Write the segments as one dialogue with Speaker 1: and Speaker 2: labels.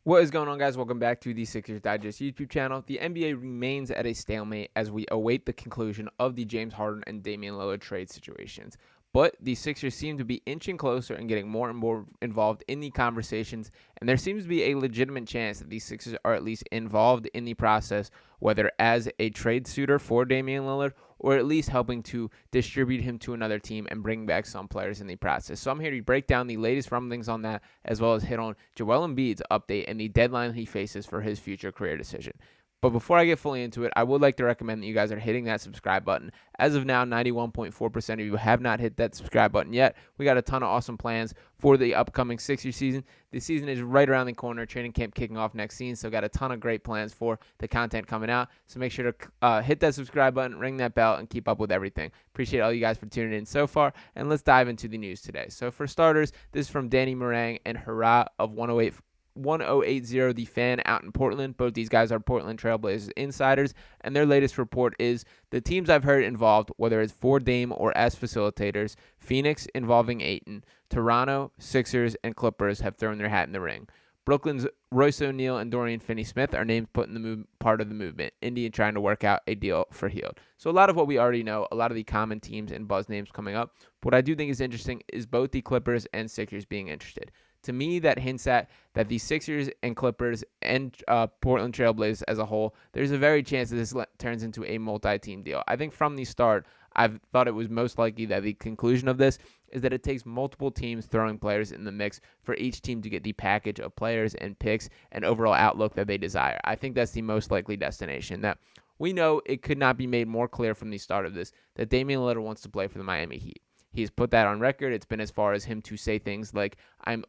Speaker 1: What is going on, guys? Welcome back to the Sixers Digest YouTube channel. The NBA remains at a stalemate as we await the conclusion of the James Harden and Damian Lillard trade situations. But the Sixers seem to be inching closer and getting more and more involved in the conversations, and there seems to be a legitimate chance that the Sixers are at least involved in the process, whether as a trade suitor for Damian Lillard or at least helping to distribute him to another team and bring back some players in the process. So I'm here to break down the latest rumblings on that, as well as hit on Joel Embiid's update and the deadline he faces for his future career decision. But before I get fully into it, I would like to recommend that you guys are hitting that subscribe button. As of now, 91.4% of you have not hit that subscribe button yet. We got a ton of awesome plans for the upcoming Sixers season. The season is right around the corner. Training camp kicking off next season, so got a ton of great plans for the content coming out. So make sure to hit that subscribe button, ring that bell, and keep up with everything. Appreciate all you guys for tuning in so far, and let's dive into the news today. So for starters, this is from Danny Meringue and Hurrah of 1080 The Fan out in Portland. Both these guys are Portland Trailblazers insiders, and their latest report is the teams I've heard involved, whether it's for Dame or as facilitators, Phoenix involving Ayton, Toronto, Sixers, and Clippers have thrown their hat in the ring. Brooklyn's Royce O'Neal and Dorian Finney-Smith are names put in the part of the movement. Indy trying to work out a deal for Hield. So a lot of what we already know, a lot of the common teams and buzz names coming up. What I do think is interesting is both the Clippers and Sixers being interested. To me, that hints at that the Sixers and Clippers and Portland Trailblazers as a whole, there's a very chance that this turns into a multi-team deal. I think from the start, I've thought it was most likely that the conclusion of this is that it takes multiple teams throwing players in the mix for each team to get the package of players and picks and overall outlook that they desire. I think that's the most likely destination. That we know it could not be made more clear from the start of this that Damian Lillard wants to play for the Miami Heat. He's put that on record. It's been as far as him to say things like, "I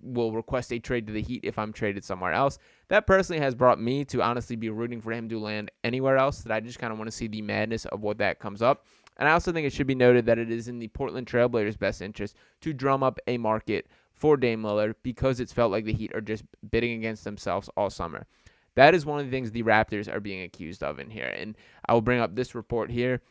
Speaker 1: will request a trade to the Heat if I'm traded somewhere else." That personally has brought me to honestly be rooting for him to land anywhere else. That I just kind of want to see the madness of what that comes up. And I also think it should be noted that it is in the Portland Trailblazers' best interest to drum up a market for Dame Lillard because it's felt like the Heat are just bidding against themselves all summer. That is one of the things the Raptors are being accused of in here. And I will bring up this report here.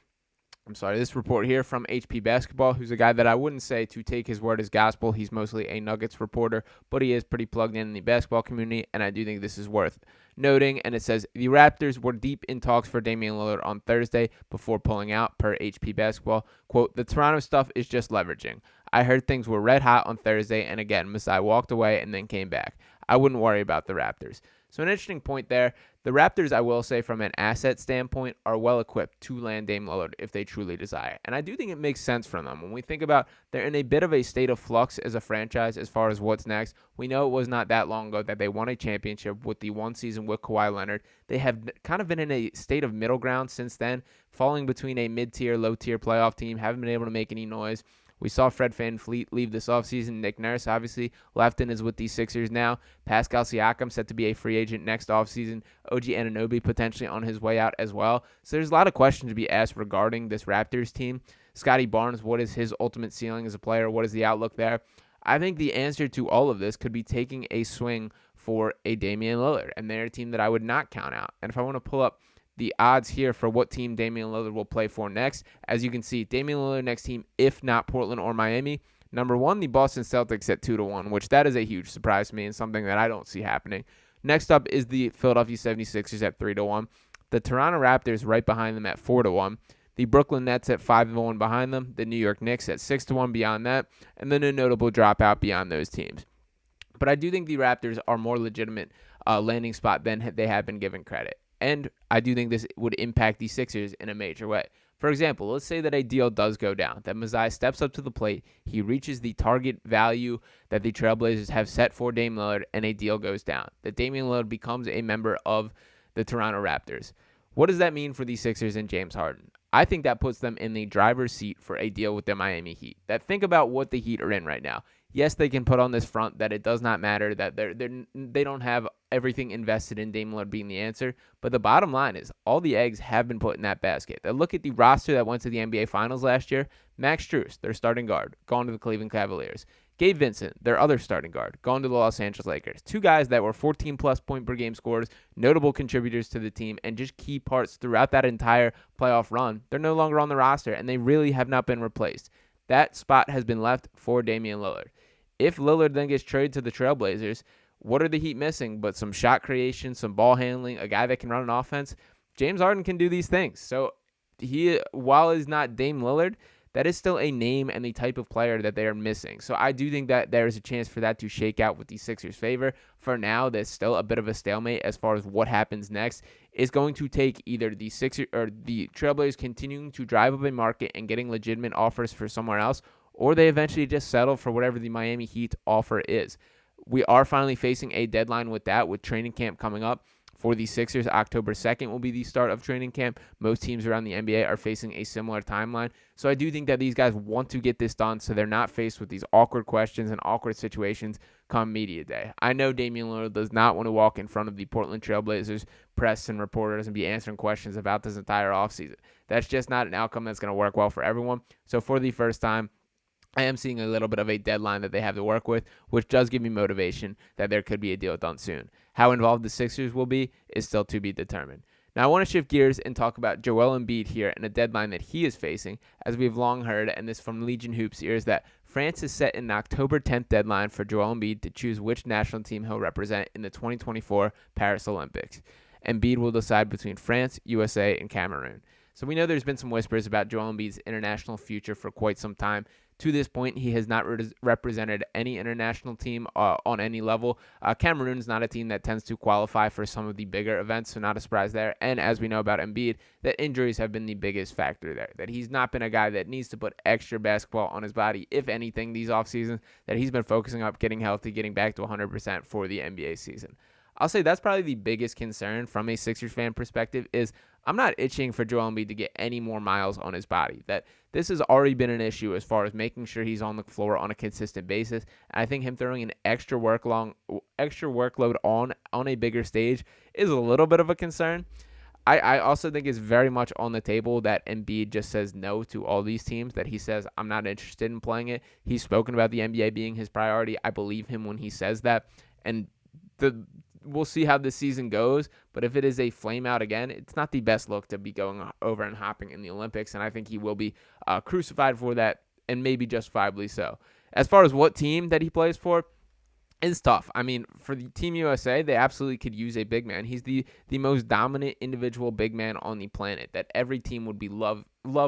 Speaker 1: This report here from HP Basketball, who's a guy that I wouldn't say to take his word as gospel. He's mostly a Nuggets reporter, but he is pretty plugged in the basketball community, and I do think this is worth noting. And it says, the Raptors were deep in talks for Damian Lillard on Thursday before pulling out, per HP Basketball. Quote, the Toronto stuff is just leveraging. I heard things were red hot on Thursday, and again, Masai walked away and then came back. I wouldn't worry about the Raptors. So an interesting point there. The Raptors, I will say, from an asset standpoint, are well equipped to land Dame Lillard if they truly desire. And I do think it makes sense from them. When we think about they're in a bit of a state of flux as a franchise as far as what's next. We know it was not that long ago that they won a championship with the one season with Kawhi Leonard. They have kind of been in a state of middle ground since then, falling between a mid-tier, low-tier playoff team, haven't been able to make any noise. We saw Fred VanVleet leave this offseason. Nick Nurse, obviously, left and is with the Sixers now. Pascal Siakam set to be a free agent next offseason. OG Anunoby potentially on his way out as well. So there's a lot of questions to be asked regarding this Raptors team. Scotty Barnes, what is his ultimate ceiling as a player? What is the outlook there? I think the answer to all of this could be taking a swing for a Damian Lillard, and they're a team that I would not count out. And if I want to pull up the odds here for what team Damian Lillard will play for next. As you can see, Damian Lillard next team, if not Portland or Miami. Number one, the Boston Celtics at 2-1, which that is a huge surprise to me and something that I don't see happening. Next up is the Philadelphia 76ers at 3-1. The Toronto Raptors right behind them at 4-1. The Brooklyn Nets at 5-1 behind them. The New York Knicks at 6-1 beyond that. And then a notable dropout beyond those teams. But I do think the Raptors are more legitimate landing spot than they have been given credit. And I do think this would impact the Sixers in a major way. For example, let's say that a deal does go down, that Masai steps up to the plate, he reaches the target value that the Trailblazers have set for Dame Lillard, and a deal goes down, that Damian Lillard becomes a member of the Toronto Raptors. What does that mean for the Sixers and James Harden? I think that puts them in the driver's seat for a deal with the Miami Heat. That think about what the Heat are in right now. Yes, they can put on this front that it does not matter, that they don't have everything invested in Dame Lillard being the answer. But the bottom line is all the eggs have been put in that basket. They look at the roster that went to the NBA Finals last year. Max Strus, their starting guard, gone to the Cleveland Cavaliers. Gabe Vincent, their other starting guard, gone to the Los Angeles Lakers. Two guys that were 14-plus point per game scorers, notable contributors to the team, and just key parts throughout that entire playoff run. They're no longer on the roster, and they really have not been replaced. That spot has been left for Damian Lillard. If Lillard then gets traded to the Trailblazers, what are the Heat missing? But some shot creation, some ball handling, a guy that can run an offense. James Harden can do these things. So while he's not Dame Lillard, that is still a name and the type of player that they are missing. So I do think that there is a chance for that to shake out with the Sixers' favor. For now, there's still a bit of a stalemate as far as what happens next. It's going to take either the Sixers or the Trailblazers continuing to drive up a market and getting legitimate offers for somewhere else, or they eventually just settle for whatever the Miami Heat offer is. We are finally facing a deadline with that, with training camp coming up. For the Sixers, October 2nd will be the start of training camp. Most teams around the NBA are facing a similar timeline. So I do think that these guys want to get this done so they're not faced with these awkward questions and awkward situations come media day. I know Damian Lillard does not want to walk in front of the Portland Trailblazers press and reporters and be answering questions about this entire offseason. That's just not an outcome that's going to work well for everyone. So for the first time, I am seeing a little bit of a deadline that they have to work with, which does give me motivation that there could be a deal done soon. How involved the Sixers will be is still to be determined. Now, I want to shift gears and talk about Joel Embiid here and a deadline that he is facing. As we've long heard, and this from Legion Hoops ears, that France has set an October 10th deadline for Joel Embiid to choose which national team he'll represent in the 2024 Paris Olympics. Embiid will decide between France, USA, and Cameroon. So we know there's been some whispers about Joel Embiid's international future for quite some time. To this point, he has not represented any international team on any level. Cameroon is not a team that tends to qualify for some of the bigger events, so not a surprise there. And as we know about Embiid, that injuries have been the biggest factor there. That he's not been a guy that needs to put extra basketball on his body, if anything, these off seasons. That he's been focusing on getting healthy, getting back to 100% for the NBA season. I'll say that's probably the biggest concern from a Sixers fan perspective is I'm not itching for Joel Embiid to get any more miles on his body. That this has already been an issue as far as making sure he's on the floor on a consistent basis. And I think him throwing an extra workload on a bigger stage is a little bit of a concern. I also think it's very much on the table that Embiid just says no to all these teams, that he says, I'm not interested in playing it. He's spoken about the NBA being his priority. I believe him when he says that. And we'll see how this season goes, but if it is a flame out again, it's not the best look to be going over and hopping in the Olympics, and I think he will be crucified for that, and maybe justifiably so. As far as what team that he plays for, it's tough. I mean, for the Team USA, they absolutely could use a big man. He's the most dominant individual big man on the planet that every team would be love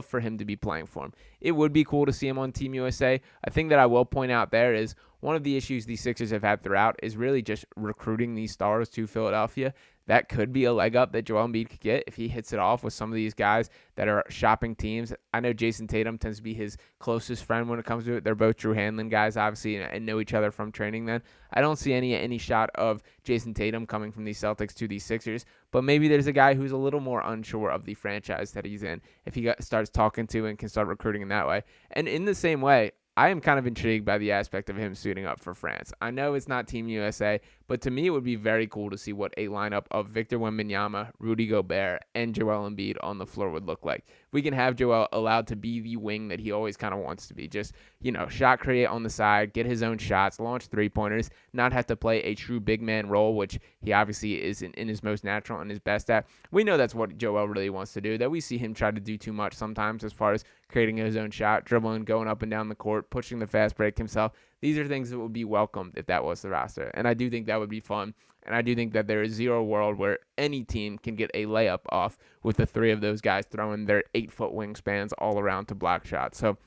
Speaker 1: for him to be playing for him. It would be cool to see him on Team USA. A thing that I will point out there is one of the issues the Sixers have had throughout is really just recruiting these stars to Philadelphia. That could be a leg up that Joel Embiid could get if he hits it off with some of these guys that are shopping teams. I know Jason Tatum tends to be his closest friend when it comes to it. They're both Drew Hanlon guys, obviously, and know each other from training then. I don't see any shot of Jason Tatum coming from the Celtics to the Sixers, but maybe there's a guy who's a little more unsure of the franchise that he's in if he starts talking to and can start recruiting in that way. And in the same way, I am kind of intrigued by the aspect of him suiting up for France. I know it's not Team USA, but to me it would be very cool to see what a lineup of Victor Wembanyama, Rudy Gobert, and Joel Embiid on the floor would look like. We can have Joel allowed to be the wing that he always kind of wants to be. Just, shot create on the side, get his own shots, launch three-pointers, not have to play a true big man role, which he obviously is in his most natural and his best at. We know that's what Joel really wants to do, that we see him try to do too much sometimes as far as creating his own shot, dribbling, going up and down the court, pushing the fast break himself. These are things that would be welcomed if that was the roster. And I do think that would be fun. And I do think that there is zero world where any team can get a layup off with the three of those guys throwing their 8-foot wingspans all around to block shots. So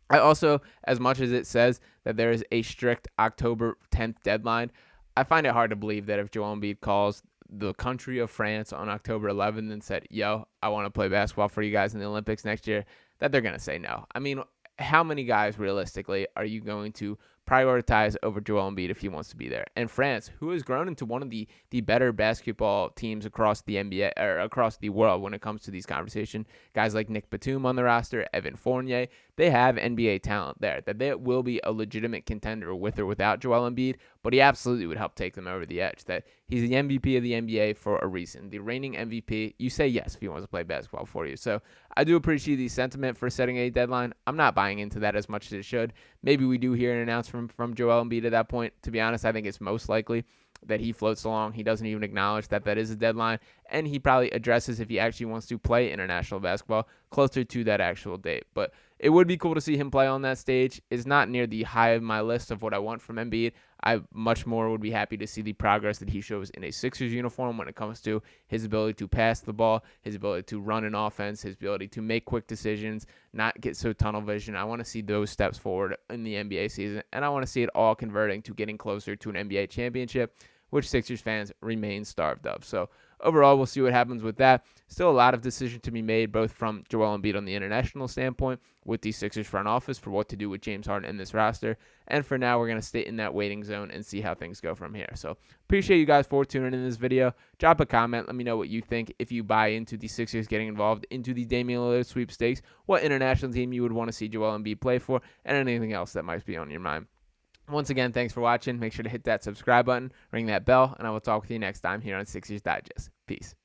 Speaker 1: I also, as much as it says that there is a strict October 10th deadline, I find it hard to believe that if Joel Embiid calls the country of France on October 11th and said, yo, I want to play basketball for you guys in the Olympics next year, that they're going to say no. I mean, how many guys realistically are you going to prioritize over Joel Embiid if he wants to be there? And France, who has grown into one of the better basketball teams across the NBA or across the world when it comes to these conversations, guys like Nick Batum on the roster, Evan Fournier, they have NBA talent there, that they will be a legitimate contender with or without Joel Embiid, but he absolutely would help take them over the edge. That he's the MVP of the NBA for a reason. The reigning MVP, you say yes if he wants to play basketball for you. So I do appreciate the sentiment for setting a deadline. I'm not buying into that as much as it should. Maybe we do hear an announcement from Joel Embiid at that point. To be honest, I think it's most likely that he floats along. He doesn't even acknowledge that is a deadline, and he probably addresses if he actually wants to play international basketball closer to that actual date. But it would be cool to see him play on that stage. It's not near the high of my list of what I want from Embiid. I much more would be happy to see the progress that he shows in a Sixers uniform when it comes to his ability to pass the ball, his ability to run an offense, his ability to make quick decisions, not get so tunnel vision. I want to see those steps forward in the NBA season, and I want to see it all converting to getting closer to an NBA championship, which Sixers fans remain starved of. So overall, we'll see what happens with that. Still a lot of decisions to be made, both from Joel Embiid on the international standpoint, with the Sixers front office for what to do with James Harden in this roster. And for now, we're going to stay in that waiting zone and see how things go from here. So appreciate you guys for tuning in this video. Drop a comment. Let me know what you think. If you buy into the Sixers getting involved into the Damian Lillard sweepstakes, what international team you would want to see Joel Embiid play for, and anything else that might be on your mind. Once again, thanks for watching. Make sure to hit that subscribe button, ring that bell, and I will talk with you next time here on Sixers Digest. Peace.